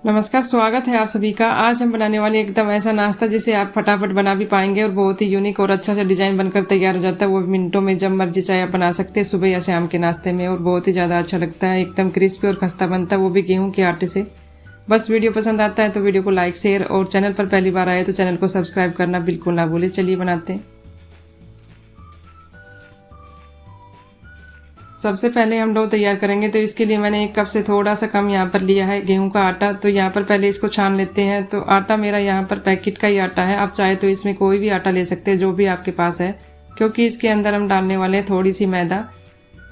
नमस्कार, स्वागत है आप सभी का। आज हम बनाने वाले एकदम ऐसा नाश्ता जिसे आप फटाफट बना भी पाएंगे और बहुत ही यूनिक और अच्छा सा डिजाइन बनकर तैयार हो जाता है। वो मिनटों में जब मर्जी चाहे आप बना सकते हैं, सुबह या शाम के नाश्ते में, और बहुत ही ज़्यादा अच्छा लगता है। एकदम क्रिस्पी और खस्ता बनता है, वो भी गेहूं के आटे से। बस वीडियो पसंद आता है तो वीडियो को लाइक, शेयर और चैनल पर पहली बार आए तो चैनल को सब्सक्राइब करना बिल्कुल ना भूलें। चलिए बनाते हैं। सबसे पहले हम डो तैयार करेंगे, तो इसके लिए मैंने 1 कप से थोड़ा सा कम यहाँ पर लिया है गेहूं का आटा। तो यहाँ पर पहले इसको छान लेते हैं। तो आटा मेरा यहाँ पर पैकेट का ही आटा है। आप चाहे तो इसमें कोई भी आटा ले सकते हैं जो भी आपके पास है, क्योंकि इसके अंदर हम डालने वाले हैं थोड़ी सी मैदा।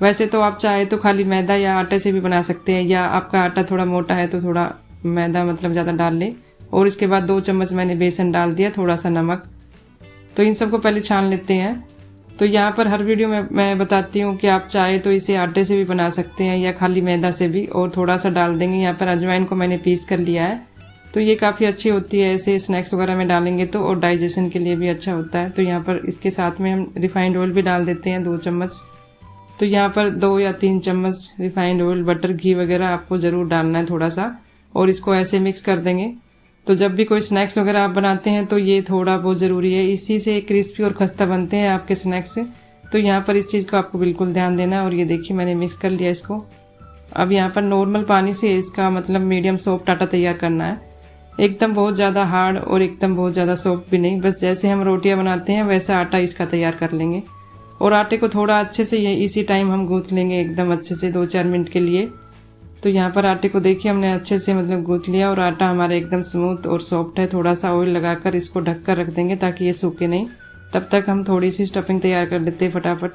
वैसे तो आप चाहे तो खाली मैदा या आटे से भी बना सकते हैं, या आपका आटा थोड़ा मोटा है तो थोड़ा मैदा मतलब ज़्यादा डाल लें। और इसके बाद 2 चम्मच मैंने बेसन डाल दिया, थोड़ा सा नमक। तो इन सबको पहले छान लेते हैं। तो यहाँ पर हर वीडियो में मैं बताती हूँ कि आप चाहे तो इसे आटे से भी बना सकते हैं या खाली मैदा से भी। और थोड़ा सा डाल देंगे, यहाँ पर अजवाइन को मैंने पीस कर लिया है। तो ये काफ़ी अच्छी होती है, ऐसे स्नैक्स वगैरह में डालेंगे तो, और डाइजेशन के लिए भी अच्छा होता है। तो यहाँ पर इसके साथ में हम रिफाइंड ऑयल भी डाल देते हैं 2 चम्मच। तो यहाँ पर 2 या 3 चम्मच रिफाइंड ऑयल, बटर, घी वगैरह आपको ज़रूर डालना है थोड़ा सा, और इसको ऐसे मिक्स कर देंगे। तो जब भी कोई स्नैक्स वगैरह आप बनाते हैं तो ये थोड़ा बहुत ज़रूरी है, इसी से क्रिस्पी और खस्ता बनते हैं आपके स्नैक्स। तो यहाँ पर इस चीज़ को आपको बिल्कुल ध्यान देना है। और ये देखिए मैंने मिक्स कर लिया इसको। अब यहाँ पर नॉर्मल पानी से इसका मतलब मीडियम सॉफ्ट आटा तैयार करना है, एकदम बहुत ज़्यादा हार्ड और एकदम बहुत ज़्यादा सॉफ्ट भी नहीं, बस जैसे हम रोटियाँ बनाते हैं वैसा आटा इसका तैयार कर लेंगे। और आटे को थोड़ा अच्छे से इसी टाइम हम गूँथ लेंगे एकदम अच्छे से 2-4 मिनट के लिए। तो यहाँ पर आटे को देखिए हमने अच्छे से मतलब गूँथ लिया और आटा हमारा एकदम स्मूथ और सॉफ्ट है। थोड़ा सा ऑयल लगाकर इसको ढक कर रख देंगे ताकि ये सूखे नहीं। तब तक हम थोड़ी सी स्टफिंग तैयार कर लेते हैं फटाफट।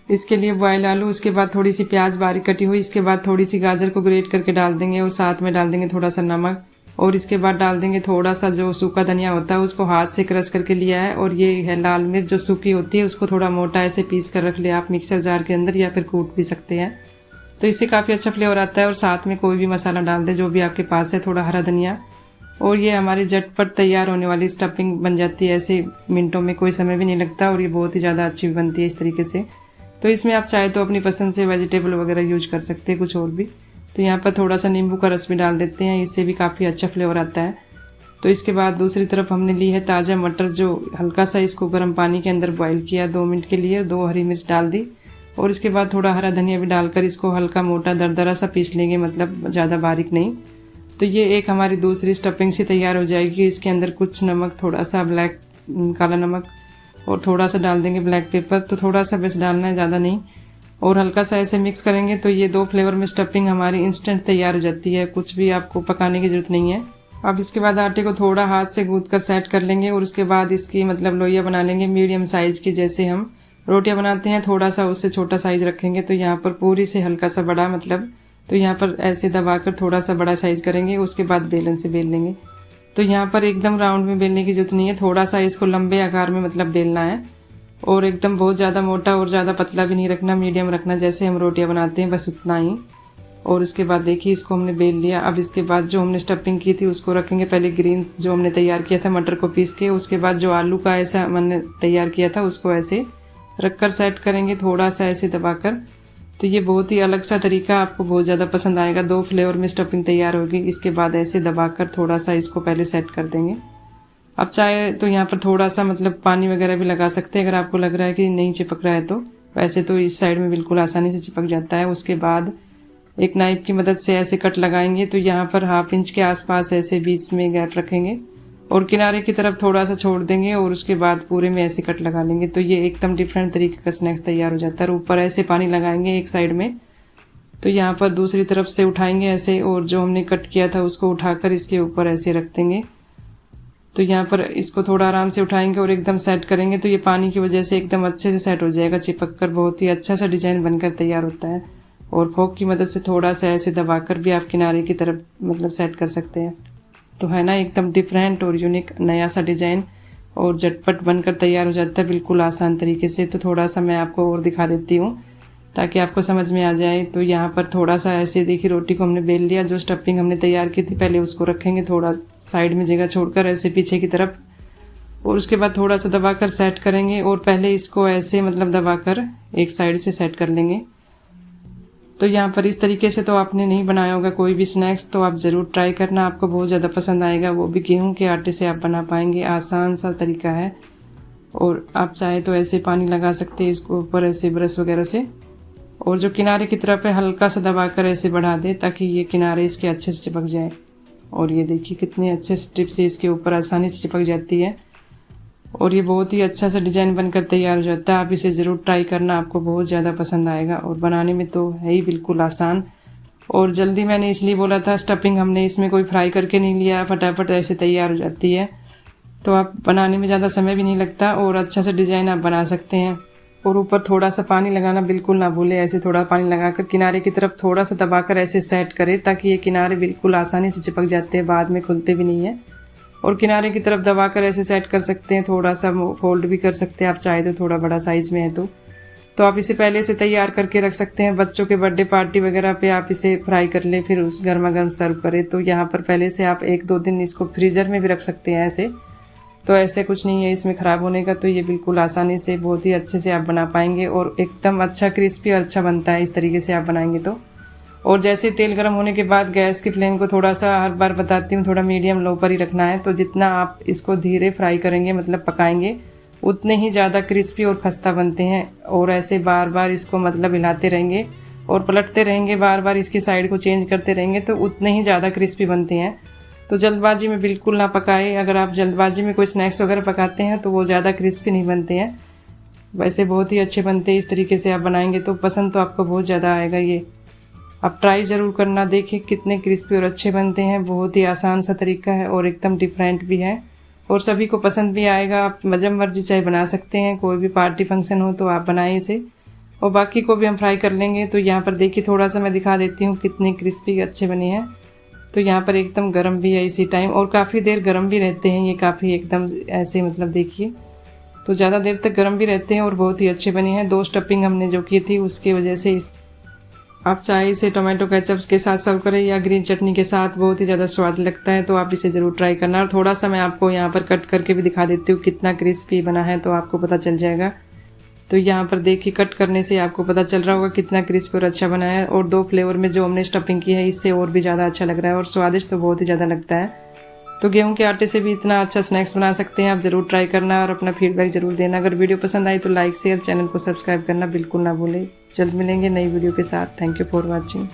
इसके लिए बॉयल आलू, उसके बाद थोड़ी सी प्याज बारीक कटी हुई, इसके बाद थोड़ी सी गाजर को ग्रेट करके डाल देंगे, और साथ में डाल देंगे थोड़ा सा नमक। और इसके बाद डाल देंगे थोड़ा सा जो सूखा धनिया होता है, उसको हाथ से क्रश करके लिया है। और ये है लाल मिर्च जो सूखी होती है, उसको थोड़ा मोटा ऐसे पीस कर रख लिया आप मिक्सर जार के अंदर, या फिर कूट भी सकते हैं। तो इससे काफ़ी अच्छा फ्लेवर आता है। और साथ में कोई भी मसाला डाल दे जो भी आपके पास है, थोड़ा हरा धनिया। और ये हमारी झटपट तैयार होने वाली स्टफिंग बन जाती है, ऐसे मिनटों में, कोई समय भी नहीं लगता, और ये बहुत ही ज़्यादा अच्छी बनती है इस तरीके से। तो इसमें आप चाहे तो अपनी पसंद से वेजिटेबल वगैरह यूज कर सकते हैं, कुछ और भी। तो यहाँ पर थोड़ा सा नींबू का रस भी डाल देते हैं, इससे भी काफ़ी अच्छा फ्लेवर आता है। तो इसके बाद दूसरी तरफ हमने ली है ताज़ा मटर, जो हल्का सा इसको गर्म पानी के अंदर बॉईल किया 2 मिनट के लिए। 2 हरी मिर्च डाल दी, और इसके बाद थोड़ा हरा धनिया भी डालकर इसको हल्का मोटा दरदरा सा पीस लेंगे, मतलब ज़्यादा बारीक नहीं। तो ये एक हमारी दूसरी स्टफिंग सी तैयार हो जाएगी। इसके अंदर कुछ नमक, थोड़ा सा ब्लैक काला नमक, और थोड़ा सा डाल देंगे ब्लैक पेपर। तो थोड़ा सा बस डालना है, ज़्यादा नहीं। और हल्का सा ऐसे मिक्स करेंगे तो ये 2 फ्लेवर में स्टफिंग हमारी इंस्टेंट तैयार हो जाती है, कुछ भी आपको पकाने की ज़रूरत नहीं है। अब इसके बाद आटे को थोड़ा हाथ से गूँथ कर सेट कर लेंगे, और उसके बाद इसकी मतलब लोइयाँ बना लेंगे मीडियम साइज़ की, जैसे हम रोटियां बनाते हैं, थोड़ा सा उससे छोटा साइज रखेंगे। तो यहाँ पर पूरी से हल्का सा बड़ा, मतलब तो यहाँ पर ऐसे दबाकर थोड़ा सा बड़ा साइज करेंगे, उसके बाद बेलन से बेल लेंगे। तो यहाँ पर एकदम राउंड में बेलने की जरूरत नहीं है, थोड़ा सा इसको लंबे आकार में मतलब बेलना है। और एकदम बहुत ज़्यादा मोटा और ज़्यादा पतला भी नहीं रखना, मीडियम रखना, जैसे हम रोटियाँ बनाते हैं बस उतना ही। और उसके बाद देखिए इसको हमने बेल लिया। अब इसके बाद जो हमने स्टफिंग की थी उसको रखेंगे, पहले ग्रीन जो हमने तैयार किया था मटर को पीस के, उसके बाद जो आलू का ऐसा मैंने तैयार किया था उसको ऐसे रखकर सेट करेंगे, थोड़ा सा ऐसे दबाकर। तो ये बहुत ही अलग सा तरीका, आपको बहुत ज़्यादा पसंद आएगा। 2 फ्लेवर में स्टफिंग तैयार होगी। इसके बाद ऐसे दबाकर थोड़ा सा इसको पहले सेट कर देंगे। अब चाहे तो यहाँ पर थोड़ा सा मतलब पानी वगैरह भी लगा सकते हैं अगर आपको लग रहा है कि नहीं चिपक रहा है तो। वैसे तो इस साइड में बिल्कुल आसानी से चिपक जाता है। उसके बाद एक नाइफ की मदद से ऐसे कट लगाएंगे। तो यहाँ पर 1/2 इंच के आसपास ऐसे बीच में गैप रखेंगे, और किनारे की तरफ थोड़ा सा छोड़ देंगे, और उसके बाद पूरे में ऐसे कट लगा लेंगे। तो ये एकदम डिफरेंट तरीके का स्नैक्स तैयार हो जाता है। और ऊपर ऐसे पानी लगाएंगे एक साइड में। तो यहाँ पर दूसरी तरफ से उठाएंगे ऐसे, और जो हमने कट किया था उसको उठाकर इसके ऊपर ऐसे रख देंगे। तो यहाँ पर इसको थोड़ा आराम से उठाएंगे और एकदम सेट करेंगे। तो ये पानी की वजह से एकदम अच्छे से सेट हो जाएगा, चिपक कर बहुत ही अच्छा सा डिजाइन बनकर तैयार होता है। और फोक की मदद से थोड़ा सा ऐसे दबाकर भी आप किनारे की तरफ मतलब सेट कर सकते हैं। तो है ना एकदम डिफरेंट और यूनिक नया सा डिजाइन, और झटपट बनकर तैयार हो जाता है बिल्कुल आसान तरीके से। तो थोड़ा सा मैं आपको और दिखा देती हूँ ताकि आपको समझ में आ जाए। तो यहाँ पर थोड़ा सा ऐसे देखिए रोटी को हमने बेल लिया, जो स्टफिंग हमने तैयार की थी पहले उसको रखेंगे थोड़ा साइड में जगह छोड़कर ऐसे पीछे की तरफ, और उसके बाद थोड़ा सा दबाकर सेट करेंगे। और पहले इसको ऐसे मतलब दबाकर एक साइड से सेट कर लेंगे। तो यहाँ पर इस तरीके से तो आपने नहीं बनाया होगा कोई भी स्नैक्स, तो आप ज़रूर ट्राई करना, आपको बहुत ज़्यादा पसंद आएगा। वो भी गेहूं के आटे से आप बना पाएंगे, आसान सा तरीका है। और आप चाहे तो ऐसे पानी लगा सकते हैं इसको ऊपर ऐसे ब्रश वगैरह से, और जो किनारे की तरफ है हल्का सा दबाकर ऐसे बढ़ा दे ताकि ये किनारे इसके अच्छे से चिपक जाए। और ये देखिए कितने अच्छे स्ट्रिप से इसके ऊपर आसानी से चिपक जाती है, और ये बहुत ही अच्छा सा डिज़ाइन बनकर तैयार हो जाता है। आप इसे ज़रूर ट्राई करना, आपको बहुत ज़्यादा पसंद आएगा। और बनाने में तो है ही बिल्कुल आसान और जल्दी। मैंने इसलिए बोला था, स्टफिंग हमने इसमें कोई फ्राई करके नहीं लिया, फटाफट ऐसे तैयार हो जाती है। तो आप बनाने में ज़्यादा समय भी नहीं लगता और अच्छा सा डिज़ाइन आप बना सकते हैं। और ऊपर थोड़ा सा पानी लगाना बिल्कुल ना भूले, ऐसे थोड़ा पानी लगाकर किनारे की तरफ थोड़ा सा दबाकर ऐसे सेट करें ताकि ये किनारे बिल्कुल आसानी से चिपक जाते हैं, बाद में खुलते भी नहीं है। और किनारे की तरफ दबाकर ऐसे सेट कर सकते हैं, थोड़ा सा फोल्ड भी कर सकते हैं आप चाहे तो, थोड़ा बड़ा साइज़ में है तो आप इसे पहले से तैयार करके रख सकते हैं। बच्चों के बर्थडे पार्टी वगैरह पे आप इसे फ्राई कर लें, फिर उस गर्मा गर्म सर्व करें। तो यहाँ पर पहले से आप 1-2 दिन इसको फ्रीजर में भी रख सकते हैं ऐसे, तो ऐसे कुछ नहीं है इसमें ख़राब होने का। तो ये बिल्कुल आसानी से बहुत ही अच्छे से आप बना पाएंगे और एकदम अच्छा क्रिस्पी और अच्छा बनता है इस तरीके से आप बनाएंगे तो। और जैसे तेल गर्म होने के बाद गैस की फ्लेम को थोड़ा सा, हर बार बताती हूँ, थोड़ा मीडियम लो पर ही रखना है। तो जितना आप इसको धीरे फ्राई करेंगे, मतलब पकाएंगे, उतने ही ज़्यादा क्रिस्पी और खस्ता बनते हैं। और ऐसे बार बार इसको मतलब हिलाते रहेंगे और पलटते रहेंगे, बार बार इसकी साइड को चेंज करते रहेंगे, तो उतने ही ज़्यादा क्रिस्पी बनते हैं। तो जल्दबाजी में बिल्कुल ना पकाए। अगर आप जल्दबाजी में कोई स्नैक्स वगैरह पकाते हैं तो वो ज़्यादा क्रिस्पी नहीं बनते हैं, वैसे बहुत ही अच्छे बनते हैं। इस तरीके से आप बनाएंगे तो पसंद तो आपको बहुत ज़्यादा आएगा। ये आप ट्राई ज़रूर करना, देखिए कितने क्रिस्पी और अच्छे बनते हैं। बहुत ही आसान सा तरीका है और एकदम डिफरेंट भी है और सभी को पसंद भी आएगा। आप जब मर्जी चाहे बना सकते हैं, कोई भी पार्टी फंक्शन हो तो आप बनाएं इसे। और बाकी को भी हम फ्राई कर लेंगे। तो यहाँ पर देखिए थोड़ा सा मैं दिखा देती हूँ कितने क्रिस्पी अच्छे बने हैं। तो यहाँ पर एकदम गर्म भी है इसी टाइम, और काफ़ी देर गर्म भी रहते हैं ये, काफ़ी एकदम ऐसे मतलब देखिए, तो ज़्यादा देर तक गर्म भी रहते हैं और बहुत ही अच्छे बने हैं। 2 स्टफिंग हमने जो की थी उसकी वजह से आप चाहे इसे टोमेटो केचप के साथ सर्व करें या ग्रीन चटनी के साथ, बहुत ही ज़्यादा स्वाद लगता है। तो आप इसे ज़रूर ट्राई करना। और थोड़ा सा मैं आपको यहाँ पर कट करके भी दिखा देती हूँ कितना क्रिस्पी बना है, तो आपको पता चल जाएगा। तो यहाँ पर देखिए कट करने से आपको पता चल रहा होगा कितना क्रिस्पी और अच्छा बना है। और 2 फ्लेवर में जो हमने स्टफिंग की है इससे और भी ज़्यादा अच्छा लग रहा है और स्वादिष्ट तो बहुत ही ज़्यादा लगता है। तो गेहूं के आटे से भी इतना अच्छा स्नैक्स बना सकते हैं आप, ज़रूर ट्राई करना और अपना फीडबैक ज़रूर देना। अगर वीडियो पसंद आई तो लाइक शेयर, चैनल को सब्सक्राइब करना बिल्कुल ना भूलें। जल्द मिलेंगे नई वीडियो के साथ। Thank you for watching.